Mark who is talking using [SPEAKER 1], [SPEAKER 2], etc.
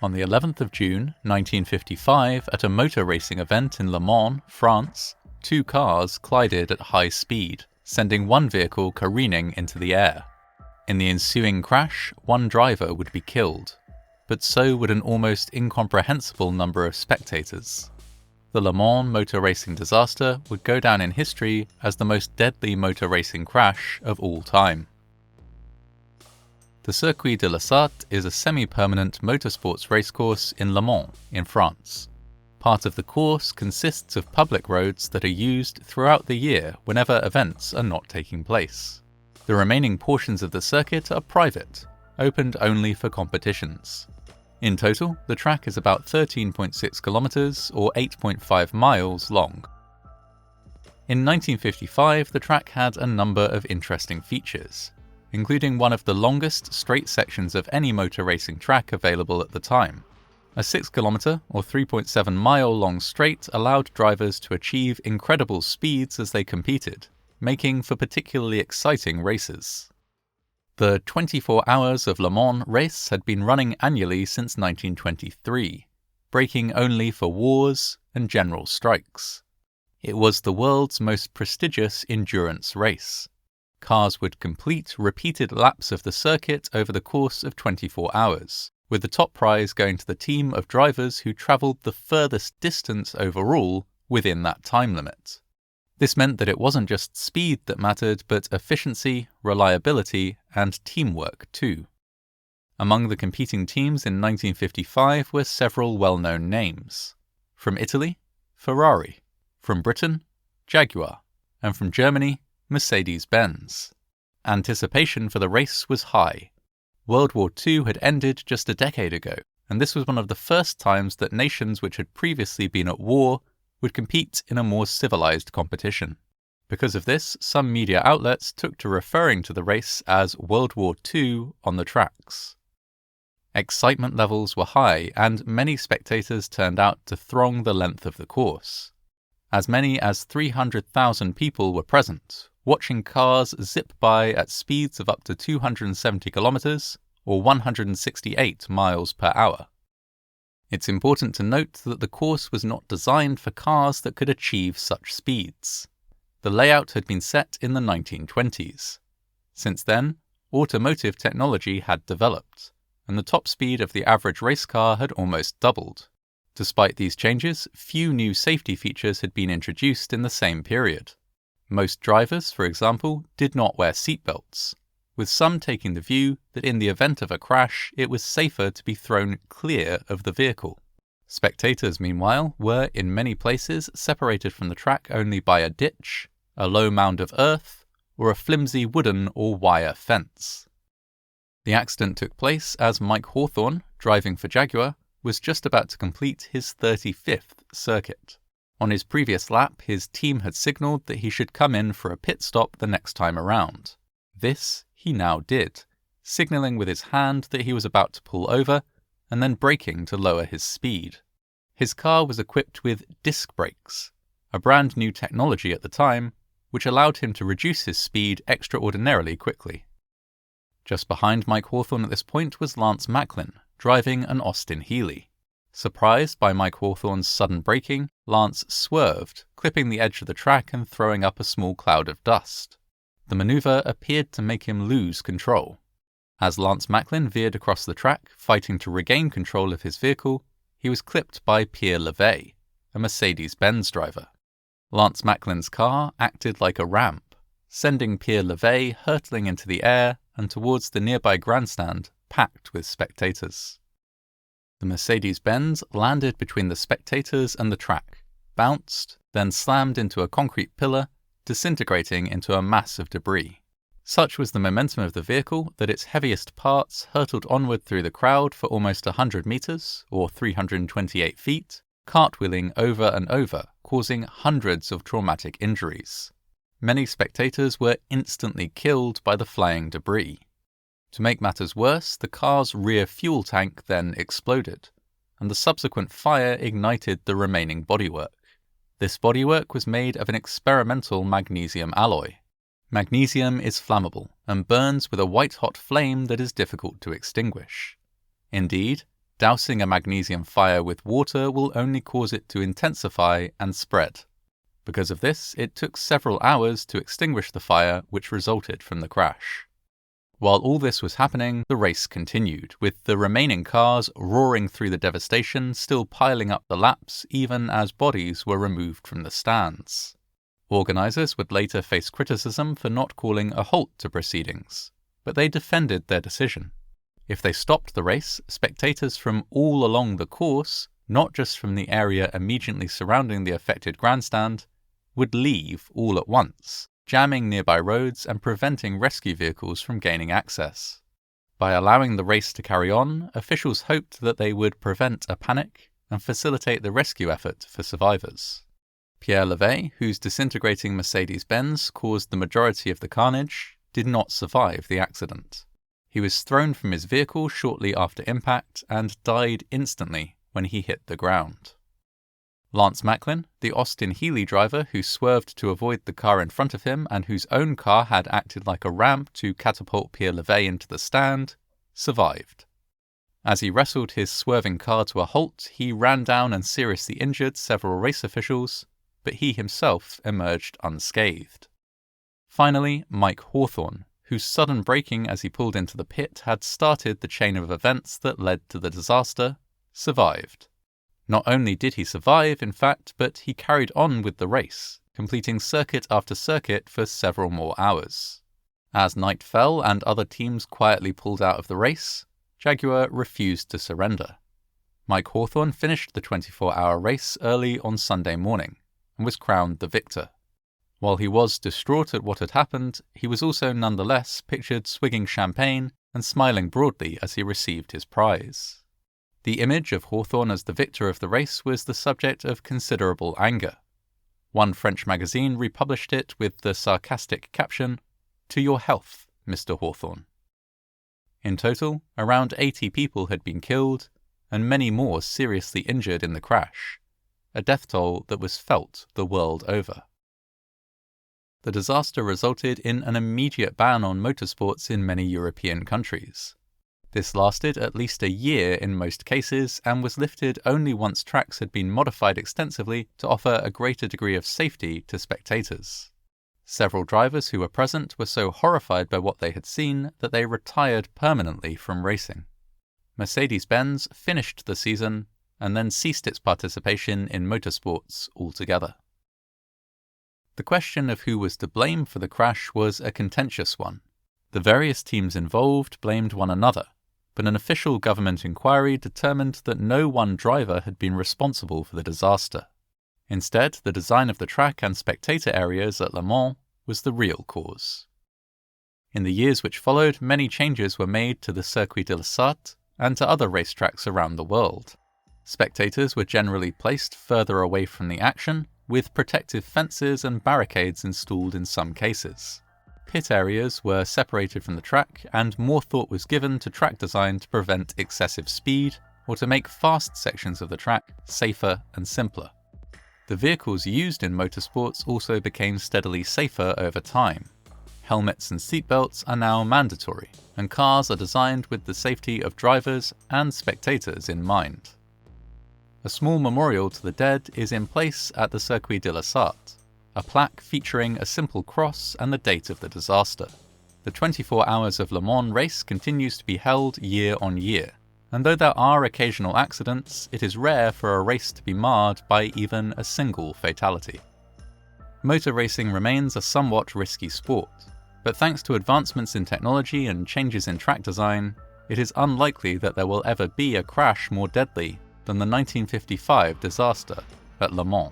[SPEAKER 1] On the 11th of June 1955, at a motor racing event in Le Mans, France, two cars collided at high speed, sending one vehicle careening into the air. In the ensuing crash, one driver would be killed, but so would an almost incomprehensible number of spectators. The Le Mans motor racing disaster would go down in history as the most deadly motor racing crash of all time. The Circuit de la Sarthe is a semi-permanent motorsports racecourse in Le Mans, in France. Part of the course consists of public roads that are used throughout the year whenever events are not taking place. The remaining portions of the circuit are private, opened only for competitions. In total, the track is about 13.6 kilometers or 8.5 miles long. In 1955, the track had a number of interesting features, including one of the longest straight sections of any motor racing track available at the time. A 6-kilometer or 3.7 mile long straight allowed drivers to achieve incredible speeds as they competed, making for particularly exciting races. The 24 Hours of Le Mans race had been running annually since 1923, breaking only for wars and general strikes. It was the world's most prestigious endurance race. Cars would complete repeated laps of the circuit over the course of 24 hours, with the top prize going to the team of drivers who travelled the furthest distance overall within that time limit. This meant that it wasn't just speed that mattered, but efficiency, reliability, and teamwork too. Among the competing teams in 1955 were several well-known names. From Italy, Ferrari. From Britain, Jaguar. And from Germany, Mercedes-Benz. Anticipation for the race was high. World War II had ended just a decade ago, and this was one of the first times that nations which had previously been at war would compete in a more civilized competition. Because of this, some media outlets took to referring to the race as World War II on the tracks. Excitement levels were high, and many spectators turned out to throng the length of the course. As many as 300,000 people were present, watching cars zip by at speeds of up to 270 kilometers or 168 miles per hour. It's important to note that the course was not designed for cars that could achieve such speeds. The layout had been set in the 1920s. Since then, automotive technology had developed, and the top speed of the average race car had almost doubled. Despite these changes, few new safety features had been introduced in the same period. Most drivers, for example, did not wear seatbelts, with some taking the view that in the event of a crash, it was safer to be thrown clear of the vehicle. Spectators, meanwhile, were in many places separated from the track only by a ditch, a low mound of earth, or a flimsy wooden or wire fence. The accident took place as Mike Hawthorne, driving for Jaguar, was just about to complete his 35th circuit. On his previous lap, his team had signalled that he should come in for a pit stop the next time around. This he now did, signalling with his hand that he was about to pull over, and then braking to lower his speed. His car was equipped with disc brakes, a brand new technology at the time, which allowed him to reduce his speed extraordinarily quickly. Just behind Mike Hawthorne at this point was Lance Macklin, driving an Austin Healey. Surprised by Mike Hawthorne's sudden braking, Lance swerved, clipping the edge of the track and throwing up a small cloud of dust. The maneuver appeared to make him lose control. As Lance Macklin veered across the track, fighting to regain control of his vehicle, he was clipped by Pierre Levey, a Mercedes-Benz driver. Lance Macklin's car acted like a ramp, sending Pierre Levey hurtling into the air and towards the nearby grandstand, packed with spectators. The Mercedes-Benz landed between the spectators and the track, bounced, then slammed into a concrete pillar, disintegrating into a mass of debris. Such was the momentum of the vehicle that its heaviest parts hurtled onward through the crowd for almost 100 meters, or 328 feet, cartwheeling over and over, causing hundreds of traumatic injuries. Many spectators were instantly killed by the flying debris. To make matters worse, the car's rear fuel tank then exploded, and the subsequent fire ignited the remaining bodywork. This bodywork was made of an experimental magnesium alloy. Magnesium is flammable and burns with a white-hot flame that is difficult to extinguish. Indeed, Dousing a magnesium fire with water will only cause it to intensify and spread. Because of this, it took several hours to extinguish the fire which resulted from the crash. While all this was happening, the race continued, with the remaining cars roaring through the devastation, still piling up the laps even as bodies were removed from the stands. Organisers would later face criticism for not calling a halt to proceedings, but they defended their decision. If they stopped the race, spectators from all along the course, not just from the area immediately surrounding the affected grandstand, would leave all at once, jamming nearby roads and preventing rescue vehicles from gaining access. By allowing the race to carry on, officials hoped that they would prevent a panic and facilitate the rescue effort for survivors. Pierre Levey, whose disintegrating Mercedes-Benz caused the majority of the carnage, did not survive the accident. He was thrown from his vehicle shortly after impact and died instantly when he hit the ground. Lance Macklin, the Austin Healey driver who swerved to avoid the car in front of him and whose own car had acted like a ramp to catapult Pierre Levey into the stand, survived. As he wrestled his swerving car to a halt, he ran down and seriously injured several race officials, but he himself emerged unscathed. Finally, Mike Hawthorne, whose sudden braking as he pulled into the pit had started the chain of events that led to the disaster, survived. Not only did he survive, in fact, but he carried on with the race, completing circuit after circuit for several more hours. As night fell and other teams quietly pulled out of the race, Jaguar refused to surrender. Mike Hawthorne finished the 24-hour race early on Sunday morning and was crowned the victor. While he was distraught at what had happened, he was also nonetheless pictured swigging champagne and smiling broadly as he received his prize. The image of Hawthorne as the victor of the race was the subject of considerable anger. One French magazine republished it with the sarcastic caption, "To your health, Mr. Hawthorne." In total, around 80 people had been killed, and many more seriously injured in the crash, a death toll that was felt the world over. The disaster resulted in an immediate ban on motorsports in many European countries. This lasted at least a year in most cases and was lifted only once tracks had been modified extensively to offer a greater degree of safety to spectators. Several drivers who were present were so horrified by what they had seen that they retired permanently from racing. Mercedes-Benz finished the season and then ceased its participation in motorsports altogether. The question of who was to blame for the crash was a contentious one. The various teams involved blamed one another, but an official government inquiry determined that no one driver had been responsible for the disaster. Instead, the design of the track and spectator areas at Le Mans was the real cause. In the years which followed, many changes were made to the Circuit de la Sarthe and to other racetracks around the world. Spectators were generally placed further away from the action, with protective fences and barricades installed in some cases. Pit areas were separated from the track, and more thought was given to track design to prevent excessive speed or to make fast sections of the track safer and simpler. The vehicles used in motorsports also became steadily safer over time. Helmets and seatbelts are now mandatory, and cars are designed with the safety of drivers and spectators in mind. A small memorial to the dead is in place at the Circuit de la Sarthe, a plaque featuring a simple cross and the date of the disaster. The 24 Hours of Le Mans race continues to be held year on year, and though there are occasional accidents, it is rare for a race to be marred by even a single fatality. Motor racing remains a somewhat risky sport, but thanks to advancements in technology and changes in track design, it is unlikely that there will ever be a crash more deadly than the 1955 disaster at Le Mans.